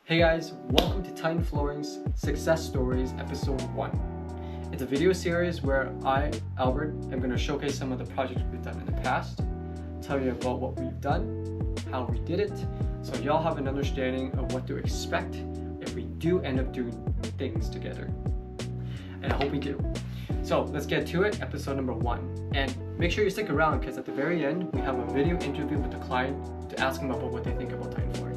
Hey guys, welcome to Titan Flooring's Success Stories Episode 1. It's a video series where I, Albert, am going to showcase some of the projects we've done in the past, tell you about what we've done, how we did it, so y'all have an understanding of what to expect if we do end up doing things together. And I hope we do. So let's get to it, episode number 1. And make sure you stick around because at the very end, we have a video interview with the client to ask them about what they think about Titan Flooring.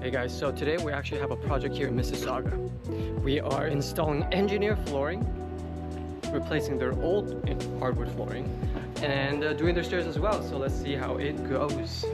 Hey guys, so today we actually have a project here in Mississauga. We are installing engineer flooring, replacing their old hardwood flooring, and doing their stairs as well. So let's see how it goes.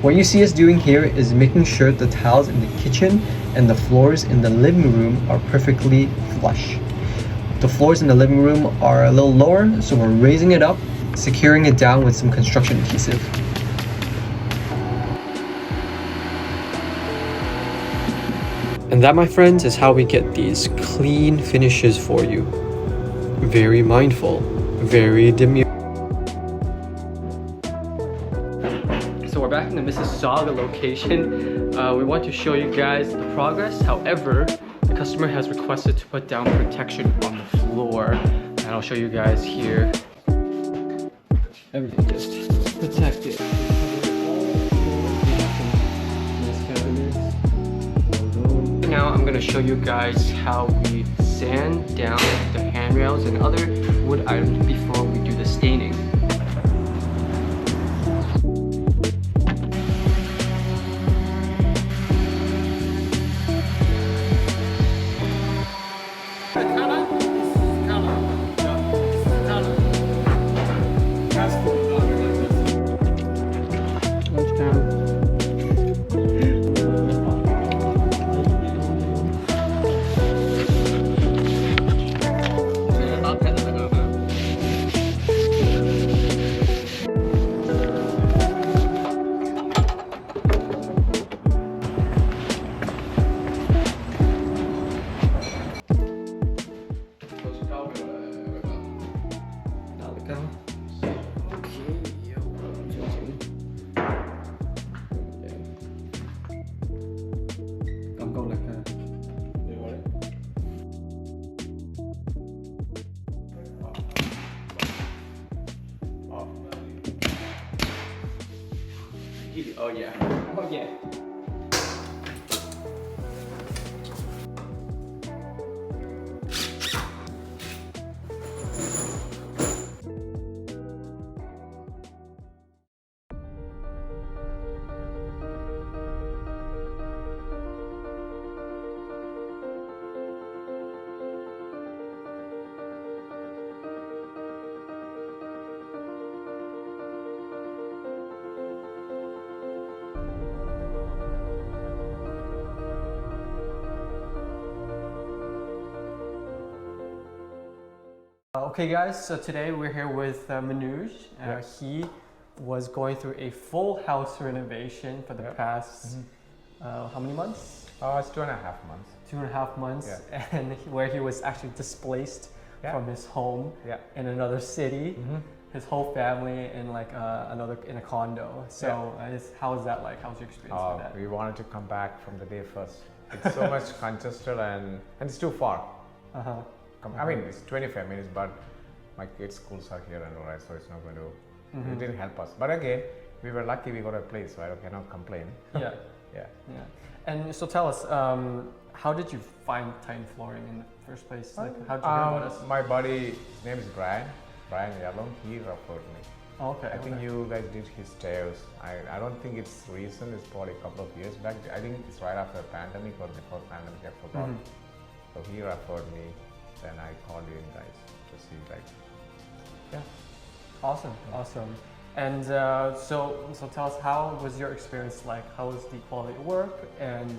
What you see us doing here is making sure the tiles in the kitchen and the floors in the living room are perfectly flush. The floors in the living room are a little lower, so we're raising it up, securing it down with some construction adhesive. And that, my friends, is how we get these clean finishes for you. Very mindful, very demure. So we're back in the Mississauga location. We want to show you guys the progress. However, the customer has requested to put down protection on the floor. And I'll show you guys here. Everything just protected. Now I'm going to show you guys how we sand down the handrails and other wood items before we do the staining. Oh yeah. Oh yeah. Okay guys, so today we're here with Manoj. He was going through a full house renovation for the past, how many months? It's 2.5 months. 2.5 months, and where he was actually displaced from his home in another city, his whole family in like in a condo. So how was that like? How was your experience with that? We wanted to come back from the day first. It's so much congested and it's too far. I mean, it's 25 minutes, but my kids' schools are here and all right, so it's not going to, it didn't help us. But again, we were lucky we got a place, right? I cannot complain. Yeah. And so tell us, how did you find Titan Flooring in the first place? Like, how did you hear about us? My buddy, his name is Brian Yalong, he referred me. Okay. I think you guys did his stairs. I don't think it's recent. It's probably a couple of years back. I think it's right after the pandemic or before pandemic. I forgot. So he referred me. Then I called you guys to see like. Yeah. Awesome. And so tell us, how was your experience like? How was the quality of work and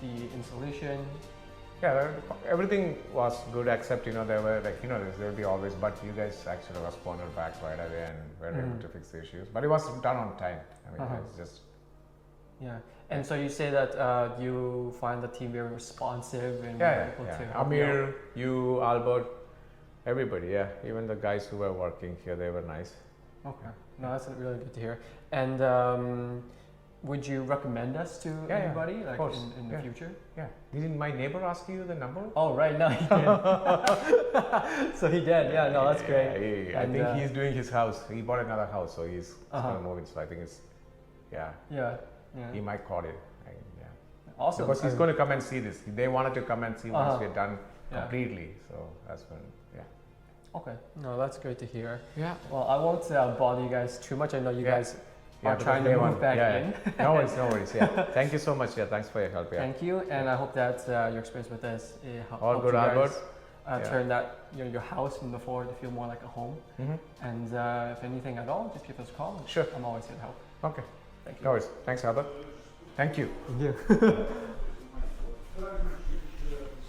the installation? Yeah, everything was good except there were like there will be always, but you guys actually responded back right away and were able to fix the issues. But it was done on time. I mean, it's just. Yeah, and so you say that you find the team very responsive and able to help Amir, you, Albert, everybody. Yeah, even the guys who were working here, they were nice. Okay, no, that's really good to hear. And would you recommend us to anybody like in the future? Yeah. Didn't my neighbor ask you the number? Oh, right, no, he did. So he did. Yeah, no, that's great. I think he's doing his house. He bought another house, so he's gonna move it. So I think it's he might call it. Awesome. Because he's going to come and see this. They wanted to come and see once we're done completely. So that's when, Okay. No, that's great to hear. Yeah. Well, I won't bother you guys too much. I know you guys are trying to move back in. No worries. Yeah. Thank you so much. Yeah. Thanks for your help. Yeah. Thank you, and I hope that your experience with us all good, Albert. Turn that your house from the floor to feel more like a home. And if anything at all, just give us a call. Sure. I'm always here to help. Okay. Thank you. No worries. Thanks, Albert. Thank you.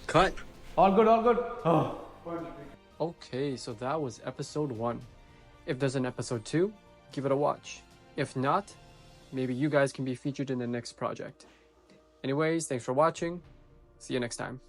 Cut. All good. Oh. Okay, so that was episode 1. If there's an episode 2, give it a watch. If not, maybe you guys can be featured in the next project. Anyways, thanks for watching. See you next time.